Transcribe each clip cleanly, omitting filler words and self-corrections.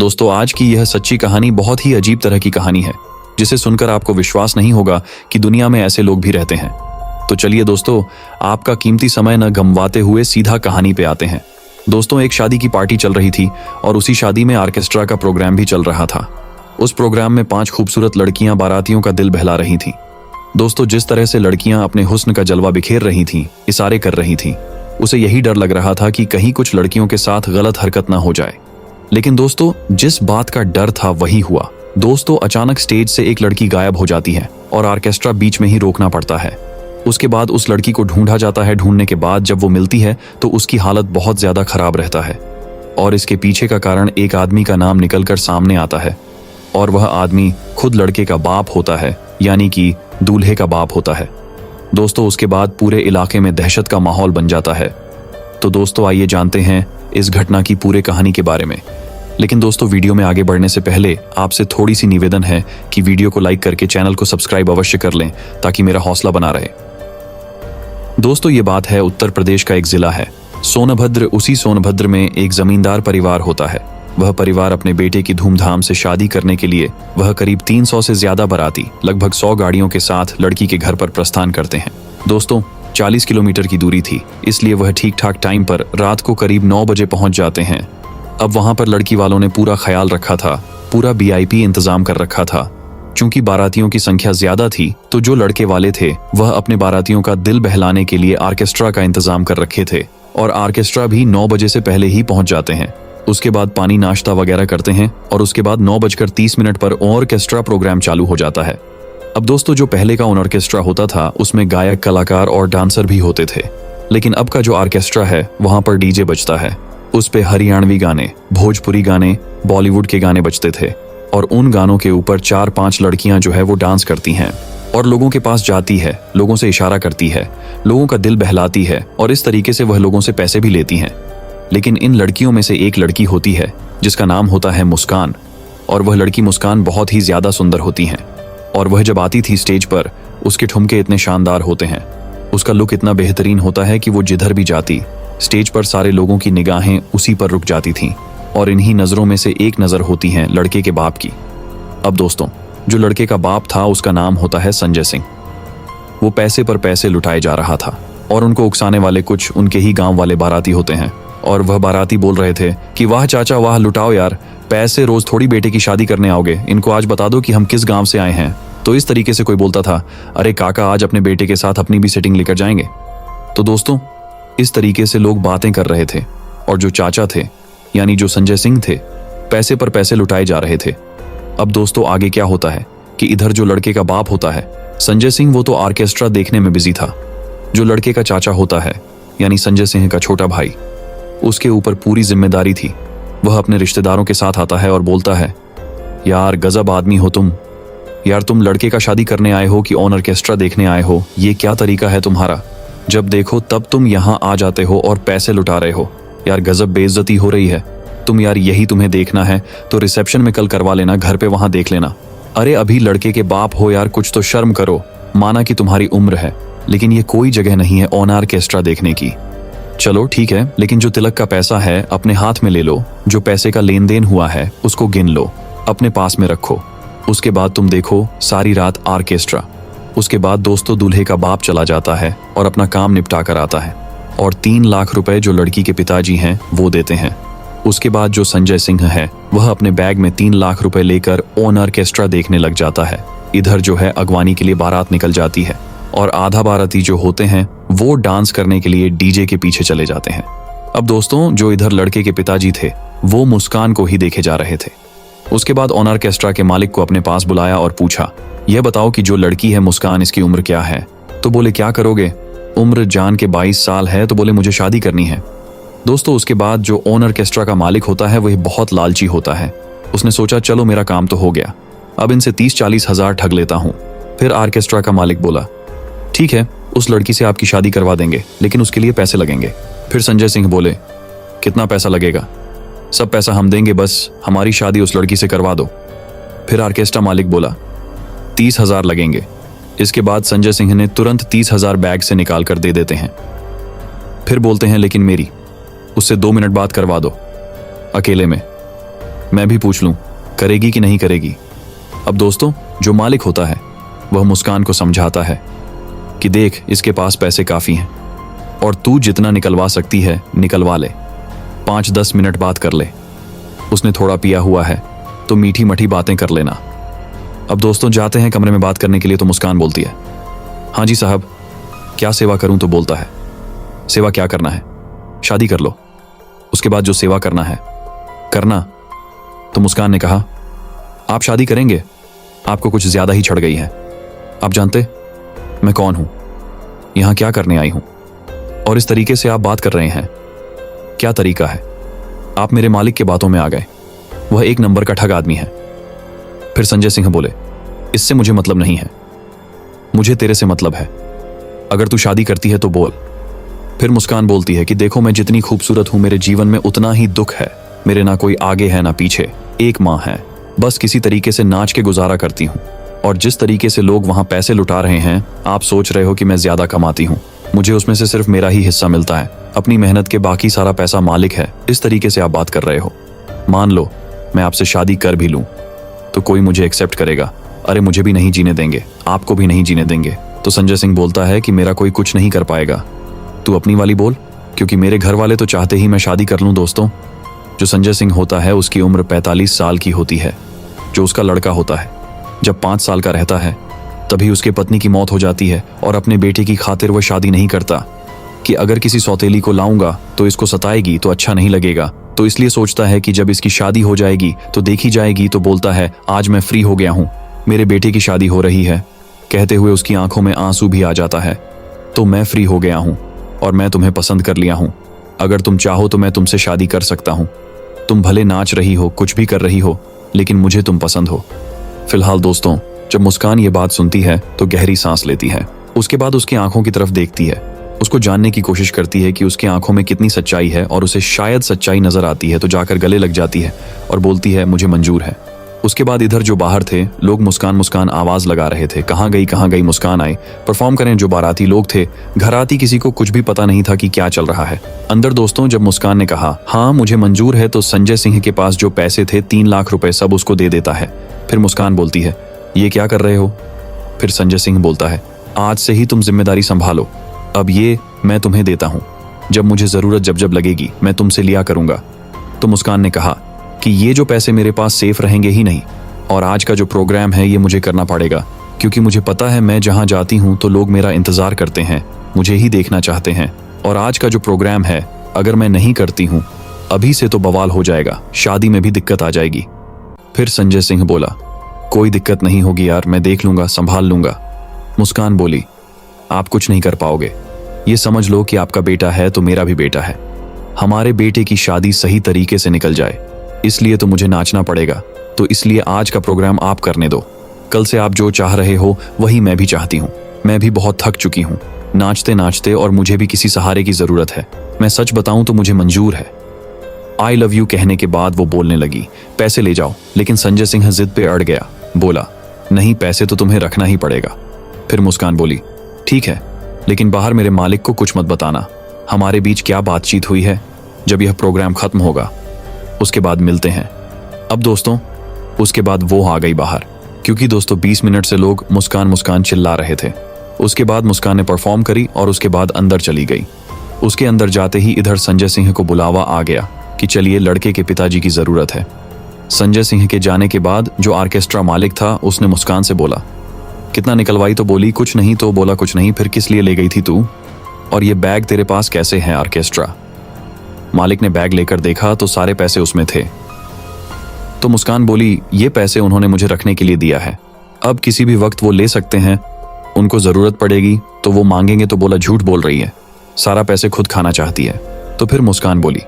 दोस्तों आज की यह सच्ची कहानी बहुत ही अजीब तरह की कहानी है, जिसे सुनकर आपको विश्वास नहीं होगा कि दुनिया में ऐसे लोग भी रहते हैं। तो चलिए दोस्तों, आपका कीमती समय न गंवाते हुए सीधा कहानी पे आते हैं। दोस्तों, एक शादी की पार्टी चल रही थी और उसी शादी में ऑर्केस्ट्रा का प्रोग्राम भी चल रहा था। उस प्रोग्राम में 5 खूबसूरत लड़कियां बारातियों का दिल बहला रही थीं। दोस्तों, जिस तरह से लड़कियां अपने हुस्न का जलवा बिखेर रही थीं, इशारे कर रही थीं, उसे यही डर लग रहा था कि कहीं कुछ लड़कियों के साथ गलत हरकत ना हो जाए। लेकिन दोस्तों, जिस बात का डर था वही हुआ। दोस्तों, अचानक स्टेज से एक लड़की गायब हो जाती है और ऑर्केस्ट्रा बीच में ही रोकना पड़ता है। उसके बाद उस लड़की को ढूंढा जाता है। ढूंढने के बाद जब वो मिलती है तो उसकी हालत बहुत ज्यादा खराब रहता है और इसके पीछे का कारण एक आदमी का नाम निकलकर सामने आता है और वह आदमी खुद लड़के का बाप होता है, यानी कि दूल्हे का बाप होता है। दोस्तों, उसके बाद पूरे इलाके में दहशत का माहौल बन जाता है। तो दोस्तों, आइए जानते हैं इस घटना की पूरे कहानी के बारे में। लेकिन दोस्तों, वीडियो में आगे बढ़ने से पहले आपसे थोड़ी सी निवेदन है कि वीडियो को लाइक करके चैनल को सब्सक्राइब अवश्य कर लें ताकि मेरा हौसला बना रहे। दोस्तों, ये बात है उत्तर प्रदेश का एक जिला है सोनभद्र। उसी सोनभद्र में एक जमींदार परिवार होता है। वह परिवार अपने बेटे की धूमधाम से शादी करने के लिए वह करीब 300 से ज्यादा बाराती लगभग 100 गाड़ियों के साथ लड़की के घर पर प्रस्थान करते हैं। दोस्तों, 40 किलोमीटर की दूरी थी, इसलिए वह ठीक ठाक टाइम पर रात को करीब 9 बजे पहुंच जाते हैं। अब वहां पर लड़की वालों ने पूरा ख्याल रखा था, पूरा VIP इंतजाम कर रखा था। चूंकि बारातियों की संख्या ज्यादा थी तो जो लड़के वाले थे वह अपने बारातियों का दिल बहलाने के लिए ऑर्केस्ट्रा का इंतजाम कर रखे थे और ऑर्केस्ट्रा भी 9 बजे से पहले ही पहुंच जाते हैं। उसके बाद पानी नाश्ता वगैरह करते हैं और उसके बाद 9:30 पर ऑर्केस्ट्रा प्रोग्राम चालू हो जाता है। अब दोस्तों, जो पहले का ऑर्केस्ट्रा होता था उसमें गायक, कलाकार और डांसर भी होते थे। लेकिन अब का जो ऑर्केस्ट्रा है वहां पर DJ बजता है। उस पे हरियाणवी गाने, भोजपुरी गाने, बॉलीवुड के गाने बजते थे और उन गानों के ऊपर 4-5 लड़कियां जो है वो डांस करती हैं और लोगों के पास जाती है, लोगों से इशारा करती है, लोगों का दिल बहलाती है और इस तरीके से वह लोगों से पैसे भी लेती हैं। लेकिन इन लड़कियों में से एक लड़की होती है जिसका नाम होता है मुस्कान, और वह लड़की मुस्कान बहुत ही ज्यादा सुंदर होती है। और वह जब आती थी स्टेज पर, उसके ठुमके इतने शानदार होते हैं, उसका लुक इतना बेहतरीन होता है कि वो जिधर भी जाती स्टेज पर सारे लोगों की निगाहें उसी पर रुक जाती थीं और इन्हीं नजरों में से एक नजर होती है लड़के के बाप की। अब दोस्तों, जो लड़के का बाप था उसका नाम होता है संजय सिंह। वो पैसे पर पैसे लुटाए जा रहा था और उनको उकसाने वाले कुछ उनके ही गांव वाले बाराती होते हैं और वह बाराती बोल रहे थे कि वाह चाचा वाह, लुटाओ यार, पैसे रोज थोड़ी बेटे की शादी करने आओगे, इनको आज बता दो कि हम किस गांव से आए हैं। तो इस तरीके से कोई बोलता था, अरे काका आज अपने बेटे के साथ अपनी भी सेटिंग लेकर जाएंगे। तो दोस्तों, इस तरीके से लोग बातें कर रहे थे और जो चाचा थे यानी जो संजय सिंह थे, पैसे पर पैसे लुटाए जा रहे थे। अब दोस्तों, आगे क्या होता है कि इधर जो लड़के का बाप होता है संजय सिंह, वो तो ऑर्केस्ट्रा देखने में बिजी था। जो लड़के का चाचा होता है यानी संजय सिंह का छोटा भाई, उसके ऊपर पूरी जिम्मेदारी थी। वह अपने रिश्तेदारों के साथ आता है और बोलता है, यार गजब आदमी हो तुम, यार तुम लड़के का शादी करने आए हो कि ऑर्केस्ट्रा देखने आए हो, ये क्या तरीका है तुम्हारा? जब देखो तब तुम यहाँ आ जाते हो और पैसे लुटा रहे हो, यार गजब बेइज्जती हो रही है तुम, यार यही तुम्हें देखना है तो रिसेप्शन में कल करवा लेना, घर पे वहां देख लेना। अरे अभी लड़के के बाप हो यार, कुछ तो शर्म करो। माना कि तुम्हारी उम्र है, लेकिन ये कोई जगह नहीं है ऑर्केस्ट्रा देखने की। चलो ठीक है, लेकिन जो तिलक का पैसा है अपने हाथ में ले लो, जो पैसे का लेन देन हुआ है उसको गिन लो, अपने पास में रखो। उसके बाद तुम देखो सारी रात ऑर्केस्ट्रा। उसके बाद दोस्तों, दूल्हे का बाप चला जाता है और अपना काम निपटा कर आता है और 3 लाख रुपए जो लड़की के पिताजी हैं वो देते हैं। उसके बाद जो संजय सिंह है वह अपने बैग में 3 लाख रुपए लेकर ऑर्केस्ट्रा देखने लग जाता है। इधर जो है अगवानी के लिए बारात निकल जाती है और आधा बाराती जो होते हैं वो डांस करने के लिए DJ के पीछे चले जाते हैं। अब दोस्तों, जो इधर लड़के के पिताजी थे वो मुस्कान को ही देखे जा रहे थे। उसके बाद ऑर्केस्ट्रा के मालिक को अपने पास बुलाया और पूछा, यह बताओ कि जो लड़की है मुस्कान, इसकी उम्र क्या है? तो बोले, क्या करोगे? उम्र जान के 22 साल है। तो बोले, मुझे शादी करनी है। दोस्तों, उसके बाद जो ऑर्केस्ट्रा का मालिक होता है वह बहुत लालची होता है। उसने सोचा चलो मेरा काम तो हो गया, अब इनसे 30-40 हजार ठग लेता हूँ। फिर ऑर्केस्ट्रा का मालिक बोला, ठीक है, उस लड़की से आपकी शादी करवा देंगे, लेकिन उसके लिए पैसे लगेंगे। फिर संजय सिंह बोले, कितना पैसा लगेगा? सब पैसा हम देंगे, बस हमारी शादी उस लड़की से करवा दो। फिर ऑर्केस्ट्रा मालिक बोला, 30,000 लगेंगे। इसके बाद संजय सिंह ने तुरंत 30,000 बैग से निकाल कर दे देते हैं। फिर बोलते हैं, लेकिन मेरी उससे 2 मिनट बात करवा दो अकेले में। मैं भी पूछ लूं, करेगी कि नहीं करेगी। अब दोस्तों, जो मालिक होता है वह मुस्कान को समझाता है कि देख, इसके पास पैसे काफ़ी हैं और तू जितना निकलवा सकती है निकलवा ले, 5-10 मिनट बात कर ले। उसने थोड़ा पिया हुआ है तो मीठी मठी बातें कर लेना। अब दोस्तों जाते हैं कमरे में बात करने के लिए। तो मुस्कान बोलती है, हाँ जी साहब, क्या सेवा करूं? तो बोलता है, सेवा क्या करना है, शादी कर लो, उसके बाद जो सेवा करना है करना। तो मुस्कान ने कहा, आप शादी करेंगे? आपको कुछ ज्यादा ही चढ़ गई है। आप जानते मैं कौन हूं, यहां क्या करने आई हूं, और इस तरीके से आप बात कर रहे हैं, क्या तरीका है? आप मेरे मालिक के बातों में आ गए, वह एक नंबर का ठग आदमी है। फिर संजय सिंह बोले, इससे मुझे मतलब नहीं है, मुझे तेरे से मतलब है, अगर तू शादी करती है तो बोल। फिर मुस्कान बोलती है कि देखो, मैं जितनी खूबसूरत हूं, मेरे जीवन में उतना ही दुख है। मेरे ना कोई आगे है ना पीछे, एक माँ है, बस किसी तरीके से नाच के गुजारा करती हूँ। और जिस तरीके से लोग वहां पैसे लुटा रहे हैं, आप सोच रहे हो कि मैं ज्यादा कमाती हूँ, मुझे उसमें से सिर्फ मेरा ही हिस्सा मिलता है, अपनी मेहनत के बाकी सारा पैसा मालिक है। इस तरीके से आप बात कर रहे हो। मान लो मैं आपसे शादी कर भी लूं तो कोई मुझे एक्सेप्ट करेगा? अरे मुझे भी नहीं जीने देंगे, आपको भी नहीं जीने देंगे। तो संजय सिंह बोलता है कि मेरा कोई कुछ नहीं कर पाएगा, तू अपनी वाली बोल, क्योंकि मेरे घर वाले तो चाहते ही मैं शादी कर लूं। दोस्तों, जो संजय सिंह होता है उसकी उम्र 45 साल की होती है। जो उसका लड़का होता है, जब 5 साल का रहता है तभी उसके पत्नी की मौत हो जाती है और अपने बेटे की खातिर वह शादी नहीं करता कि अगर किसी सौतेली को लाऊंगा तो इसको सताएगी तो अच्छा नहीं लगेगा। तो इसलिए सोचता है कि जब इसकी शादी हो जाएगी तो देखी जाएगी। तो बोलता है, आज मैं फ्री हो गया हूं, मेरे बेटे की शादी हो रही है। कहते हुए उसकी आंखों में आंसू भी आ जाता है। तो मैं फ्री हो गया हूं और मैं तुम्हें पसंद कर लिया हूं, अगर तुम चाहो तो मैं तुमसे शादी कर सकता हूं। तुम भले नाच रही हो, कुछ भी कर रही हो, लेकिन मुझे तुम पसंद हो। फिलहाल दोस्तों, जब मुस्कान ये बात सुनती है तो गहरी सांस लेती है। उसके बाद उसकी आंखों की तरफ देखती है, उसको जानने की कोशिश करती है कि उसकी आंखों में कितनी सच्चाई है, और उसे शायद सच्चाई नजर आती है तो जाकर गले लग जाती है और बोलती है, मुझे मंजूर है। उसके बाद इधर जो बाहर थे लोग मुस्कान मुस्कान आवाज लगा रहे थे, कहाँ गई मुस्कान आए, परफॉर्म करें। जो बाराती लोग थे, घराती, किसी को कुछ भी पता नहीं था कि क्या चल रहा है। अंदर दोस्तों, जब मुस्कान ने कहा हाँ मुझे मंजूर है, तो संजय सिंह के पास जो पैसे थे 3 लाख रुपए सब उसको दे देता है। फिर मुस्कान बोलती है, ये क्या कर रहे हो? फिर संजय सिंह बोलता है, आज से ही तुम जिम्मेदारी संभालो, अब ये मैं तुम्हें देता हूँ, जब मुझे जरूरत जब लगेगी मैं तुमसे लिया करूंगा। तो मुस्कान ने कहा कि ये जो पैसे मेरे पास सेफ रहेंगे ही नहीं, और आज का जो प्रोग्राम है ये मुझे करना पड़ेगा, क्योंकि मुझे पता है मैं जहां जाती हूं तो लोग मेरा इंतजार करते हैं, मुझे ही देखना चाहते हैं। और आज का जो प्रोग्राम है अगर मैं नहीं करती हूं अभी से तो बवाल हो जाएगा, शादी में भी दिक्कत आ जाएगी। फिर संजय सिंह बोला, कोई दिक्कत नहीं होगी यार, मैं देख लूंगा, संभाल लूंगा। मुस्कान बोली, आप कुछ नहीं कर पाओगे, ये समझ लो कि आपका बेटा है तो मेरा भी बेटा है, हमारे बेटे की शादी सही तरीके से निकल जाए, इसलिए तो मुझे नाचना पड़ेगा। तो इसलिए आज का प्रोग्राम आप करने दो, कल से आप जो चाह रहे हो वही मैं भी चाहती हूँ। मैं भी बहुत थक चुकी हूँ नाचते नाचते, और मुझे भी किसी सहारे की जरूरत है। मैं सच बताऊं तो मुझे मंजूर है। आई लव यू कहने के बाद वो बोलने लगी, पैसे ले जाओ। लेकिन संजय सिंह जिद पे अड़ गया, बोला, नहीं पैसे तो तुम्हें रखना ही पड़ेगा। फिर मुस्कान बोली, ठीक है, लेकिन बाहर मेरे मालिक को कुछ मत बताना, हमारे बीच क्या बातचीत हुई है, जब यह प्रोग्राम खत्म होगा उसके बाद मिलते हैं। अब दोस्तों, उसके बाद वो आ गई बाहर, क्योंकि दोस्तों 20 मिनट से लोग मुस्कान मुस्कान चिल्ला रहे थे। उसके बाद मुस्कान ने परफॉर्म करी और उसके बाद अंदर चली गई। उसके अंदर जाते ही इधर संजय सिंह को बुलावा आ गया कि चलिए, लड़के के पिताजी की जरूरत है। संजय सिंह के जाने के बाद जो ऑर्केस्ट्रा मालिक था उसने मुस्कान से बोला, कितना निकलवाई? तो बोली कुछ नहीं। तो बोला कुछ नहीं, फिर किस लिए ले गई थी तू, और ये बैग तेरे पास कैसे है? ऑर्केस्ट्रा मालिक ने बैग लेकर देखा तो सारे पैसे उसमें थे। तो मुस्कान बोली, ये पैसे उन्होंने मुझे रखने के लिए दिया है, अब किसी भी वक्त वो ले सकते हैं, उनको जरूरत पड़ेगी तो वो मांगेंगे। तो बोला, झूठ बोल रही है, सारा पैसे खुद खाना चाहती है। तो फिर मुस्कान बोली,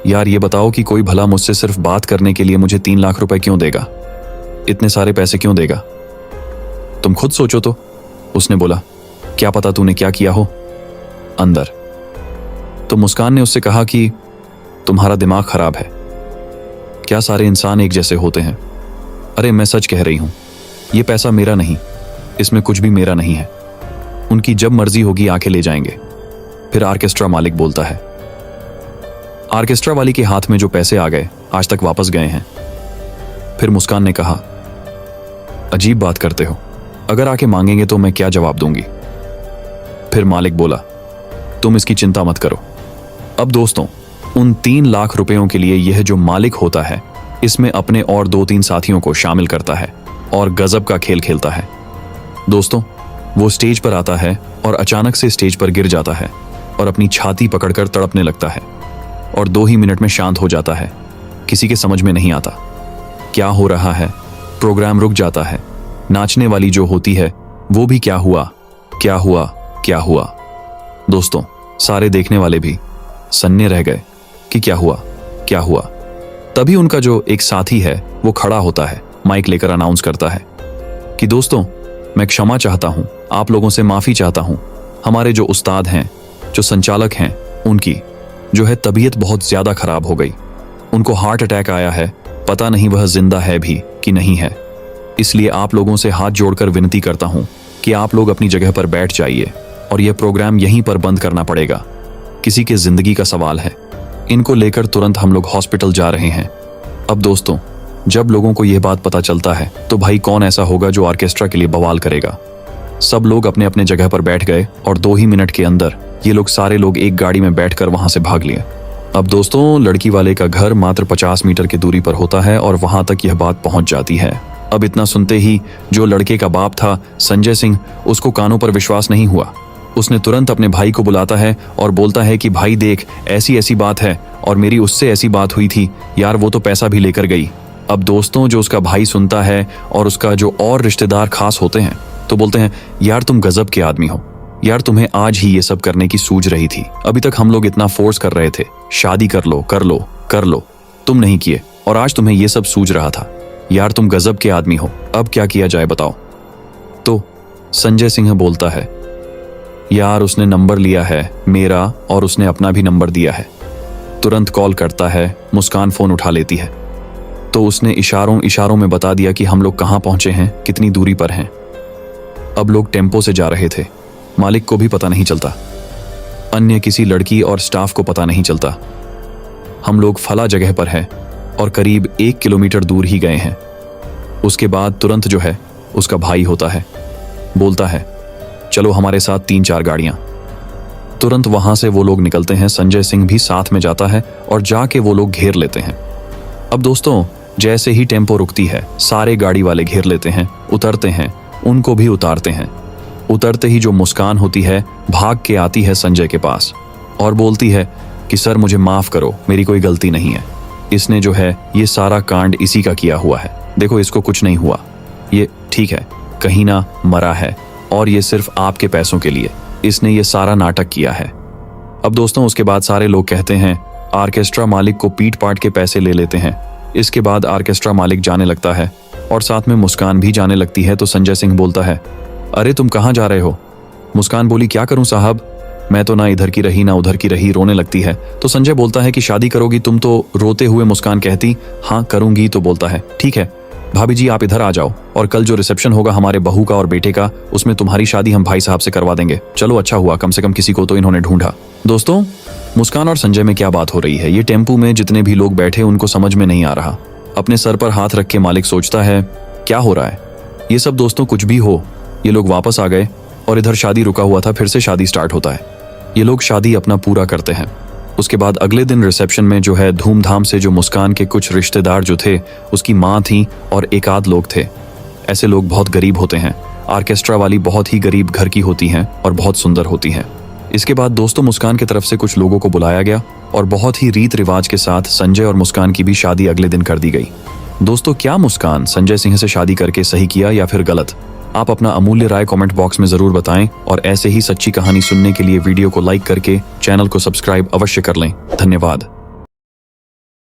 यार ये बताओ कि कोई भला मुझसे सिर्फ बात करने के लिए मुझे 3 लाख रुपए क्यों देगा, इतने सारे पैसे क्यों देगा, तुम खुद सोचो। तो उसने बोला, क्या पता तूने क्या किया हो अंदर। तो मुस्कान ने उससे कहा कि तुम्हारा दिमाग खराब है, क्या सारे इंसान एक जैसे होते हैं? अरे मैं सच कह रही हूं, ये पैसा मेरा नहीं, इसमें कुछ भी मेरा नहीं है, उनकी जब मर्जी होगी आके ले जाएंगे। फिर ऑर्केस्ट्रा मालिक बोलता है, ऑर्केस्ट्रा वाली के हाथ में जो पैसे आ गए आज तक वापस गए हैं, फिर मुस्कान ने कहा, अजीब बात करते हो, अगर आके मांगेंगे तो मैं क्या जवाब दूंगी। फिर मालिक बोला, तुम इसकी चिंता मत करो। अब दोस्तों, उन 3 लाख रुपयों के लिए यह जो मालिक होता है इसमें अपने और 2-3 साथियों को शामिल करता है और गजब का खेल खेलता है। दोस्तों, वो स्टेज पर आता है और अचानक से स्टेज पर गिर जाता है और अपनी छाती पकड़कर तड़पने लगता है और 2 ही मिनट में शांत हो जाता है। किसी के समझ में नहीं आता क्या हो रहा है। प्रोग्राम रुक जाता है। नाचने वाली जो होती है वो भी क्या हुआ क्या हुआ क्या हुआ। दोस्तों, सारे देखने वाले भी सन्ने रह गए कि क्या हुआ क्या हुआ। तभी उनका जो एक साथी है वो खड़ा होता है, माइक लेकर अनाउंस करता है कि दोस्तों, मैं क्षमा चाहता हूं, आप लोगों से माफी चाहता हूं। हमारे जो उस्ताद हैं, जो संचालक हैं, उनकी जो है तबीयत बहुत ज्यादा खराब हो गई। उनको हार्ट अटैक आया है, पता नहीं वह जिंदा है भी कि नहीं है। इसलिए आप लोगों से हाथ जोड़कर विनती करता हूं कि आप लोग अपनी जगह पर बैठ जाइए और यह प्रोग्राम यहीं पर बंद करना पड़ेगा। किसी के जिंदगी का सवाल है। इनको लेकर तुरंत हम लोग हॉस्पिटल जा रहे हैं। अब दोस्तों, जब लोगों को यह बात पता चलता है तो भाई कौन ऐसा होगा जो ऑर्केस्ट्रा के लिए बवाल करेगा। सब लोग अपने अपने जगह पर बैठ गए और 2 ही मिनट के अंदर ये लोग सारे लोग एक गाड़ी में बैठकर वहां से भाग लिए। अब दोस्तों, लड़की वाले का घर मात्र 50 मीटर की दूरी पर होता है और वहां तक यह बात पहुंच जाती है। अब इतना सुनते ही जो लड़के का बाप था संजय सिंह, उसको कानों पर विश्वास नहीं हुआ। उसने तुरंत अपने भाई को बुलाता है और बोलता है कि भाई देख, ऐसी ऐसी बात है और मेरी उससे ऐसी बात हुई थी यार, वो तो पैसा भी लेकर गई। अब दोस्तों, जो उसका भाई सुनता है और उसका जो और रिश्तेदार खास होते हैं तो बोलते हैं, यार तुम गजब के आदमी हो यार, तुम्हें आज ही ये सब करने की सूझ रही थी। अभी तक हम लोग इतना फोर्स कर रहे थे, शादी कर लो कर लो कर लो, तुम नहीं किए और आज तुम्हें ये सब सूझ रहा था। यार तुम गजब के आदमी हो, अब क्या किया जाए बताओ। तो संजय सिंह बोलता है, यार उसने नंबर लिया है मेरा और उसने अपना भी नंबर दिया है। तुरंत कॉल करता है, मुस्कान फोन उठा लेती है तो उसने इशारों में बता दिया कि हम लोग कहाँ पहुंचे हैं, कितनी दूरी पर हैं। अब लोग टेम्पो से जा रहे थे। मालिक को भी पता नहीं चलता, अन्य किसी लड़की और स्टाफ को पता नहीं चलता। हम लोग फला जगह पर हैं और करीब 1 किलोमीटर दूर ही गए हैं। उसके बाद तुरंत जो है उसका भाई होता है, बोलता है चलो हमारे साथ 3-4 गाड़ियां। तुरंत वहां से वो लोग निकलते हैं। संजय सिंह भी साथ में जाता है और जाके वो लोग घेर लेते हैं। अब दोस्तों, जैसे ही टेम्पो रुकती है सारे गाड़ी वाले घेर लेते हैं, उतरते हैं, उनको भी उतारते हैं। उतरते ही जो मुस्कान होती है भाग के आती है संजय के पास और बोलती है कि सर मुझे माफ करो, मेरी कोई गलती नहीं है। इसने जो है ये सारा कांड इसी का किया हुआ है। देखो इसको कुछ नहीं हुआ, ये ठीक है, कहीं ना मरा है और ये सिर्फ आपके पैसों के लिए इसने ये सारा नाटक किया है। अब दोस्तों, उसके बाद सारे लोग कहते हैं, ऑर्केस्ट्रा मालिक को पीट पाट के पैसे ले लेते हैं। इसके बाद ऑर्केस्ट्रा मालिक जाने लगता है और साथ में मुस्कान भी जाने लगती है। तो संजय सिंह बोलता है, अरे तुम कहाँ जा रहे हो। मुस्कान बोली, क्या करूं साहब, मैं तो ना इधर की रही ना उधर की रही, रोने लगती है। तो संजय बोलता है कि शादी करोगी तुम। तो रोते हुए मुस्कान कहती, हाँ करूंगी। तो बोलता है, ठीक है भाभी जी आप इधर आ जाओ और कल जो रिसेप्शन होगा हमारे बहू का और बेटे का, उसमें तुम्हारी शादी हम भाई साहब से करवा देंगे। चलो अच्छा हुआ, कम से कम किसी को तो इन्होंने ढूंढा। दोस्तों, मुस्कान और संजय में क्या बात हो रही है, ये टेम्पू में जितने भी लोग बैठे उनको समझ में नहीं आ रहा। अपने सर पर हाथ रख के मालिक सोचता है क्या हो रहा है। ये सब दोस्तों कुछ भी हो, ये लोग वापस आ गए और इधर शादी रुका हुआ था, फिर से शादी स्टार्ट होता है। ये लोग शादी अपना पूरा करते हैं। उसके बाद अगले दिन रिसेप्शन में जो है धूमधाम से जो मुस्कान के कुछ रिश्तेदार जो थे, उसकी माँ थी और एक आध लोग थे। ऐसे लोग बहुत गरीब होते हैं। ऑर्केस्ट्रा वाली बहुत ही गरीब घर की होती हैं और बहुत सुंदर होती हैं। इसके बाद दोस्तों, मुस्कान की तरफ से कुछ लोगों को बुलाया गया और बहुत ही रीत रिवाज के साथ संजय और मुस्कान की भी शादी अगले दिन कर दी गई। दोस्तों, क्या मुस्कान संजय सिंह से शादी करके सही किया या फिर गलत? आप अपना अमूल्य राय कमेंट बॉक्स में जरूर बताएं और ऐसे ही सच्ची कहानी सुनने के लिए वीडियो को लाइक करके चैनल को सब्सक्राइब अवश्य कर लें। धन्यवाद।